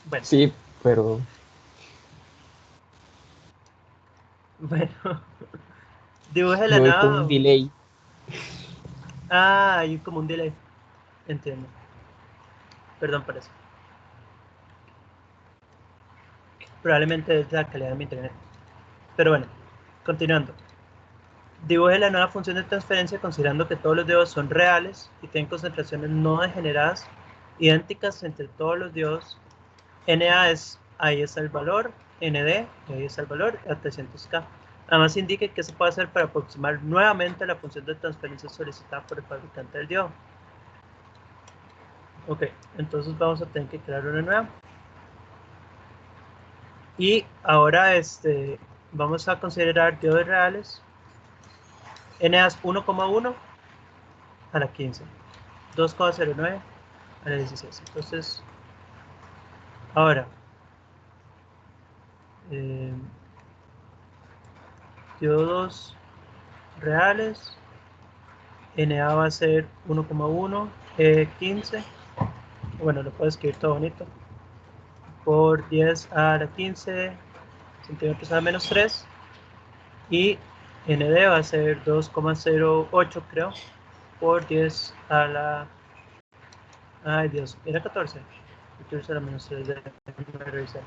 Bueno, Sí, pero bueno. Dibuje la me voy con un nave. delay. Ah, hay como un delay. Entiendo. Perdón por eso. Probablemente es la calidad de mi internet. Pero bueno, continuando. Dibuje la nueva función de transferencia considerando que todos los diodos son reales y tienen concentraciones no degeneradas idénticas entre todos los diodos. NA es, ahí está el valor, ND, ahí está el valor, a 300K. Además indique que se puede hacer para aproximar nuevamente la función de transferencia solicitada por el fabricante del diodo. Ok, entonces vamos a tener que crear una nueva. Y ahora vamos a considerar diodos reales. NA es 1,1 a la 15, 2,09 a la 16. Entonces, ahora, diodos reales, NA va a ser 1,1, 15, bueno, lo puedo escribir todo bonito, por 10 a la 15 centímetros a la menos 3, y ND va a ser 2,08 creo, por 10 a la... Ay Dios, era 14. 14 a la menos 3, déjame revisar.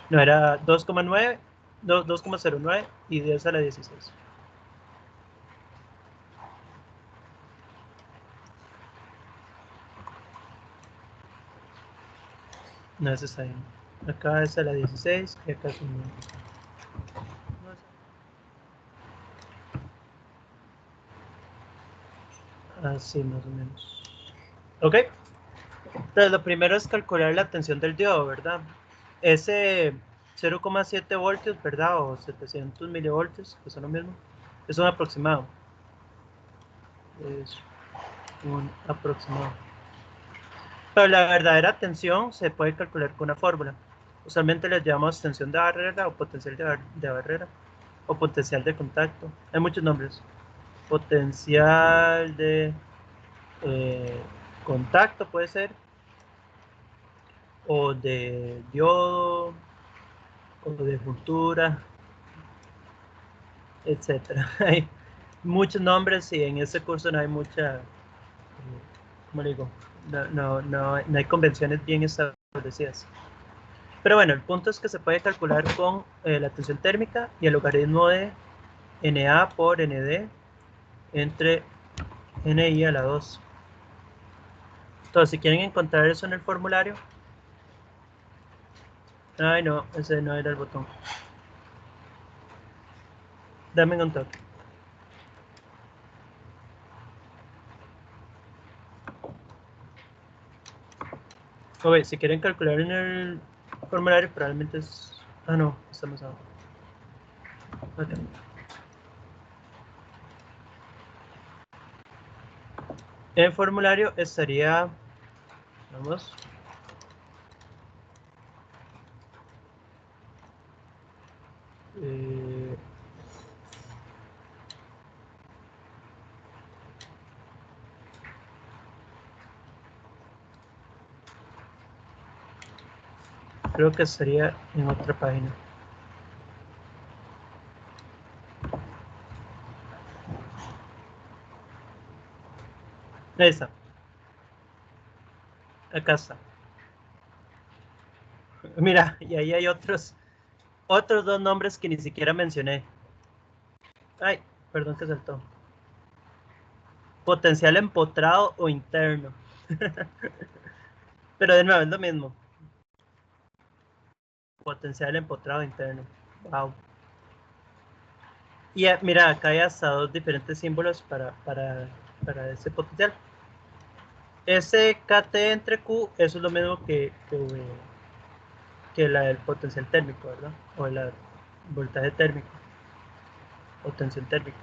No, era 2,9, 2,09 y 10 a la 16. No, ese está bien. Acá es a la 16 y acá es un 9. Así más o menos. Ok. Entonces lo primero es calcular la tensión del diodo, ¿verdad? Ese 0,7 voltios, ¿verdad? O 700 milivoltios, que son lo mismo. Es un aproximado. Es un aproximado. Pero la verdadera tensión se puede calcular con una fórmula. Usualmente le llamamos tensión de barrera o potencial de barrera o potencial de contacto. Hay muchos nombres. Potencial de contacto puede ser, o de diodo, o de juntura, etcétera. Hay muchos nombres y en ese curso no hay mucha, ¿cómo le digo? No hay convenciones bien establecidas. Pero bueno, el punto es que se puede calcular con la tensión térmica y el logaritmo de NA por ND entre NI a la 2. Entonces, si quieren encontrar eso en el formulario, ay no, ese no era el botón. Dame un toque. Ok, si quieren calcular en el formulario, probablemente es... Ah, no, estamos abajo. Okay. En el formulario estaría... Vamos. Creo que estaría en otra página. Ahí está. Acá está. Mira, y ahí hay otros dos nombres que ni siquiera mencioné. Ay, perdón que saltó. Potencial empotrado o interno. Pero de nuevo es lo mismo. Potencial empotrado interno. Wow. Y mira, acá hay hasta dos diferentes símbolos para ese potencial. Ese KT entre Q, eso es lo mismo que la del potencial térmico, ¿verdad? O el voltaje térmico o tensión térmica.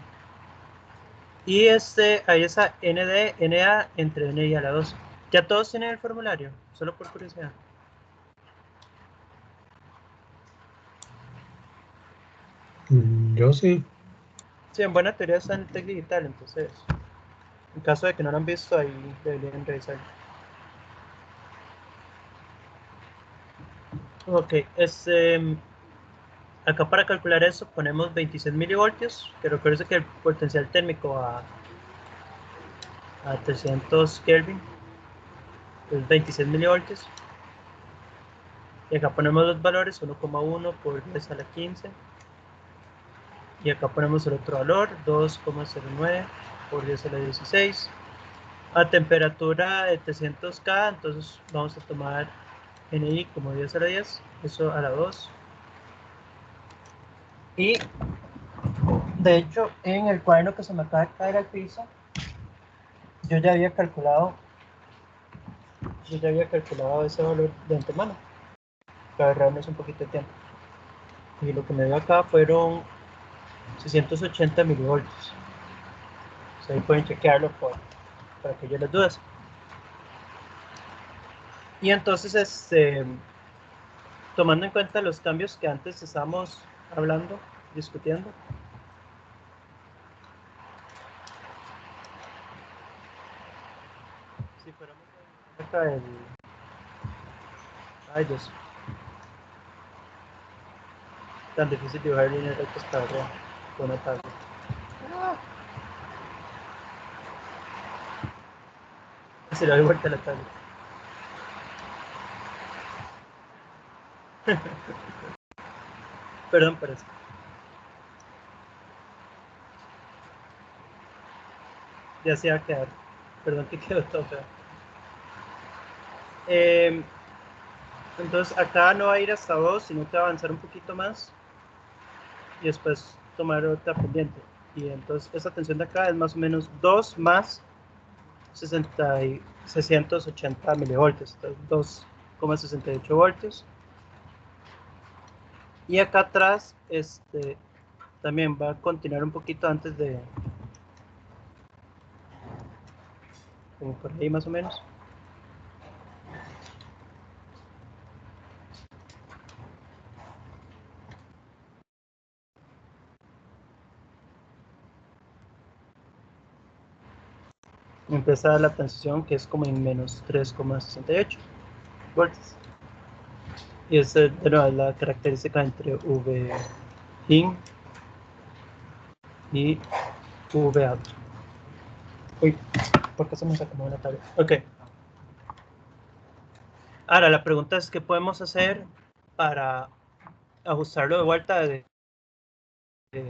Y hay esa ND, NA entre N y a la 2. ¿Ya todos tienen el formulario? Solo por curiosidad. Yo sí. Sí, en buena teoría está en el TEC digital, entonces, en caso de que no lo han visto, ahí deberían revisar. Ok, acá para calcular eso ponemos 26 milivoltios, que recuerden que el potencial térmico a 300 Kelvin es 26 milivoltios. Y acá ponemos los valores, 1,1 por 10 a la 15. Y acá ponemos el otro valor, 2,09 por 10 a la 16. A temperatura de 300 K, entonces vamos a tomar NI como 10 a la 10, eso a la 2. Y de hecho, en el cuaderno que se me acaba de caer al piso, yo ya había calculado ese valor de antemano, para ahorrarnos un poquito de tiempo. Y lo que me dio acá fueron 680 milivoltios. O sea, ahí pueden chequearlo para que yo les dudes. Y entonces, tomando en cuenta los cambios que antes estábamos hablando, discutiendo, si fuéramos a acá ay Dios, tan difícil dibujar líneas rectas para arriba con una tabla. Se le doy vuelta a la tabla. Perdón por eso. Ya se va a quedar. Perdón que quedó todo feo. Entonces acá no va a ir hasta 2, sino que va a avanzar un poquito más y después tomar otra pendiente. Y entonces esa tensión de acá es más o menos 2 más 680 milivoltios, entonces 2,68 voltios. Y acá atrás también va a continuar un poquito antes de, como por ahí más o menos. Empieza la transición que es como en menos 3,68 voltios. Y esa de nuevo es la característica entre V in y V out. Uy, ¿por qué se me sacó una tabla? Ok. Ahora la pregunta es: ¿qué podemos hacer para ajustarlo de vuelta? Por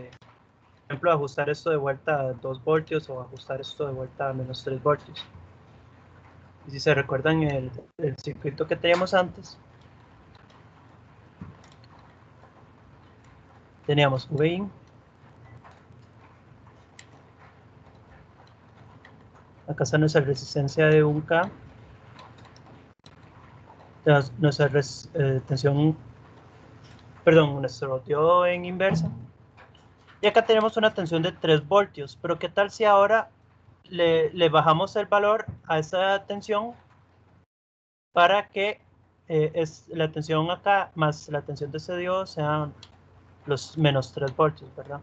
ejemplo, ajustar esto de vuelta a 2 voltios o ajustar esto de vuelta a menos 3 voltios. Y si se recuerdan el circuito que teníamos antes, teníamos V in, acá está nuestra resistencia de 1K, nuestra tensión, perdón, nuestro voltio en inversa, y acá tenemos una tensión de 3 voltios. Pero ¿qué tal si ahora le bajamos el valor a esa tensión para que la tensión acá más la tensión de ese diodo sean los menos 3 voltios, ¿verdad?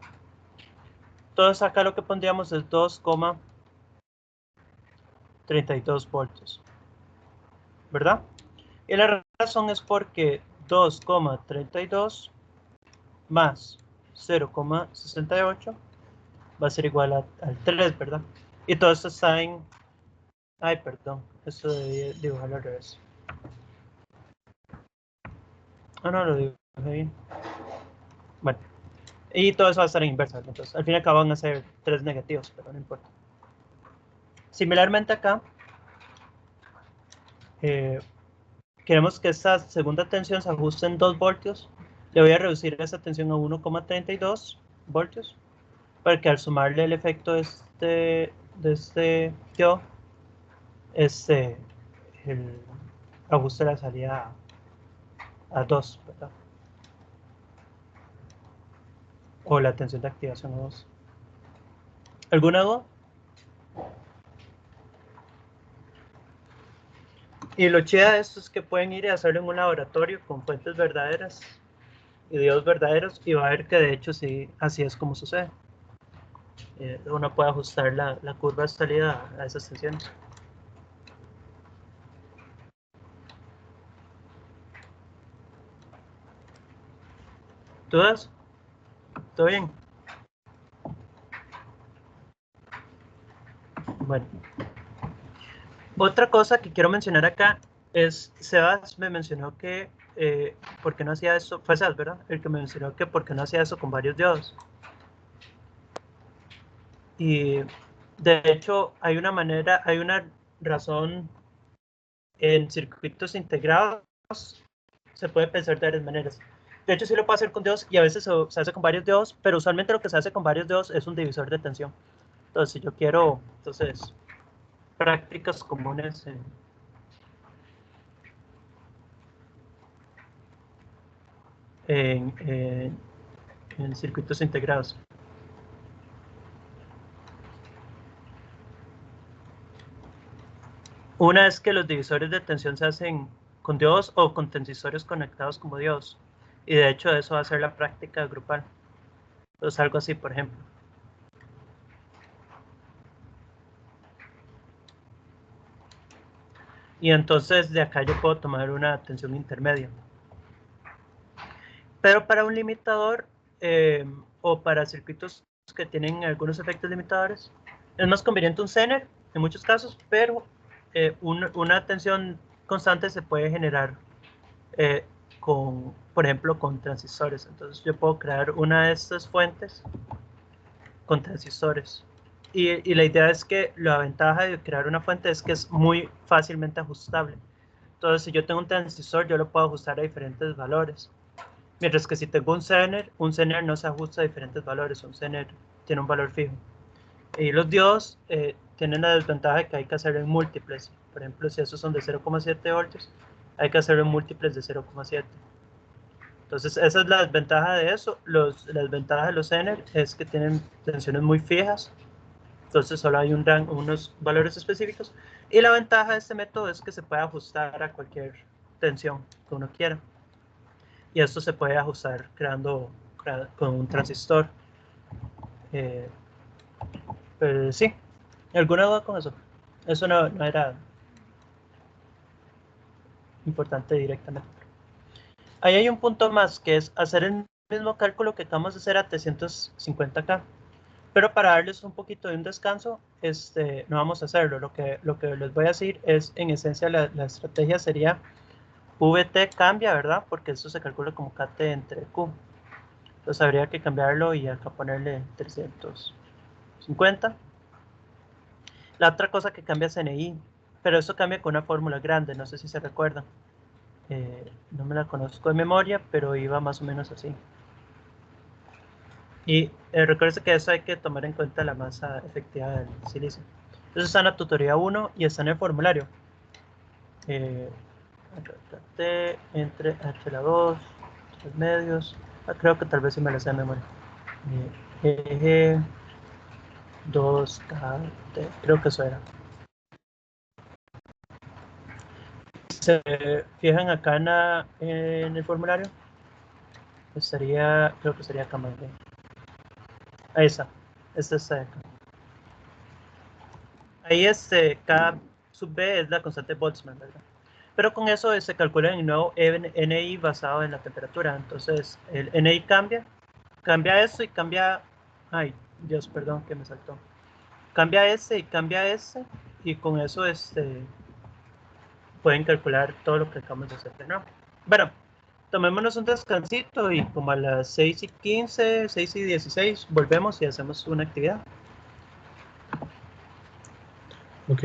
Entonces acá lo que pondríamos es 2,32 voltios, ¿verdad? Y la razón es porque 2,32 más 0,68 va a ser igual al 3, ¿verdad? Y todo esto está en... Ay, perdón, esto debí dibujarlo al revés. Ah, no, lo dije bien. Bueno, y todo eso va a estar en inversa. Entonces, al fin y al cabo van a ser 3 negativos, pero no importa. Similarmente acá, queremos que esta segunda tensión se ajuste en 2 voltios. Le voy a reducir esa tensión a 1,32 voltios para que al sumarle el efecto de este yo, el ajuste la salida a 2, ¿verdad? O la tensión de activación a 2. ¿Alguna duda? Y lo chida de esto es que pueden ir y hacerlo en un laboratorio con fuentes verdaderas y diodos verdaderos y va a ver que de hecho sí, así es como sucede. Uno puede ajustar la curva de salida a esas tensiones. ¿Dudas? ¿Todo bien? Bueno. Otra cosa que quiero mencionar acá es, Sebas me mencionó que, ¿por qué no hacía eso? Fue Sebas, ¿verdad? El que me mencionó que por qué no hacía eso con varios diodos. Y de hecho hay una manera, hay una razón en circuitos integrados, se puede pensar de varias maneras. De hecho sí lo puedo hacer con diodos y a veces se hace con varios diodos, pero usualmente lo que se hace con varios diodos es un divisor de tensión. Entonces si yo quiero, entonces, prácticas comunes en, en, en circuitos integrados. Una es que los divisores de tensión se hacen con diodos o con transistores conectados como diodos. Y de hecho eso va a ser la práctica grupal. Entonces algo así, por ejemplo. Y entonces de acá yo puedo tomar una tensión intermedia. Pero para un limitador o para circuitos que tienen algunos efectos limitadores, es más conveniente un Zener en muchos casos, pero una tensión constante se puede generar por ejemplo, con transistores. Entonces yo puedo crear una de estas fuentes con transistores. Y la idea es que la ventaja de crear una fuente es que es muy fácilmente ajustable. Entonces, si yo tengo un transistor, yo lo puedo ajustar a diferentes valores. Mientras que si tengo un Zener no se ajusta a diferentes valores. Un Zener tiene un valor fijo. Y los diodos tienen la desventaja de que hay que hacerlo en múltiples. Por ejemplo, si esos son de 0,7 voltios, hay que hacerlo en múltiples de 0,7. Entonces, esa es la desventaja de eso. La desventaja de los Zener es que tienen tensiones muy fijas. Entonces, solo hay unos valores específicos. Y la ventaja de este método es que se puede ajustar a cualquier tensión que uno quiera. Y esto se puede ajustar con un transistor. Pero sí, ¿alguna duda con eso? Eso no era importante directamente. Ahí hay un punto más, que es hacer el mismo cálculo que acabamos de hacer a 350K. Pero para darles un poquito de un descanso, no vamos a hacerlo. Lo que les voy a decir es, en esencia, la estrategia sería VT cambia, ¿verdad? Porque eso se calcula como KT entre Q. Entonces habría que cambiarlo y acá ponerle 350. La otra cosa que cambia es NI, pero eso cambia con una fórmula grande, no sé si se recuerdan. No me la conozco de memoria, pero iba más o menos así. Y recuerden que eso hay que tomar en cuenta la masa efectiva del silicio. Eso está en la tutoría 1 y está en el formulario. T entre H la 2, 3 medios. Creo que tal vez sí me lo sé de memoria. Eje 2KT, creo que eso era. Se fijan acá en el formulario, pues creo que sería acá más bien. Ahí está, este está de acá. Ahí K sub B es la constante Boltzmann, ¿verdad? Pero con eso se calcula el nuevo NI basado en la temperatura. Entonces el NI cambia eso y cambia, ay Dios, perdón que me saltó. Cambia y cambia y con eso pueden calcular todo lo que acabamos de hacer de nuevo. Bueno, tomémonos un descansito y como a las 6:15, 6:16 volvemos y hacemos una actividad. Ok.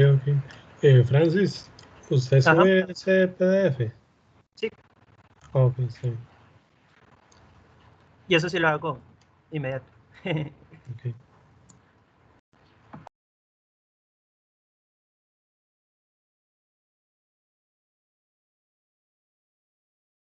Francis, ¿usted Ajá. sube ese PDF? Sí, Ok, sí. y eso sí lo hago inmediato. Ok.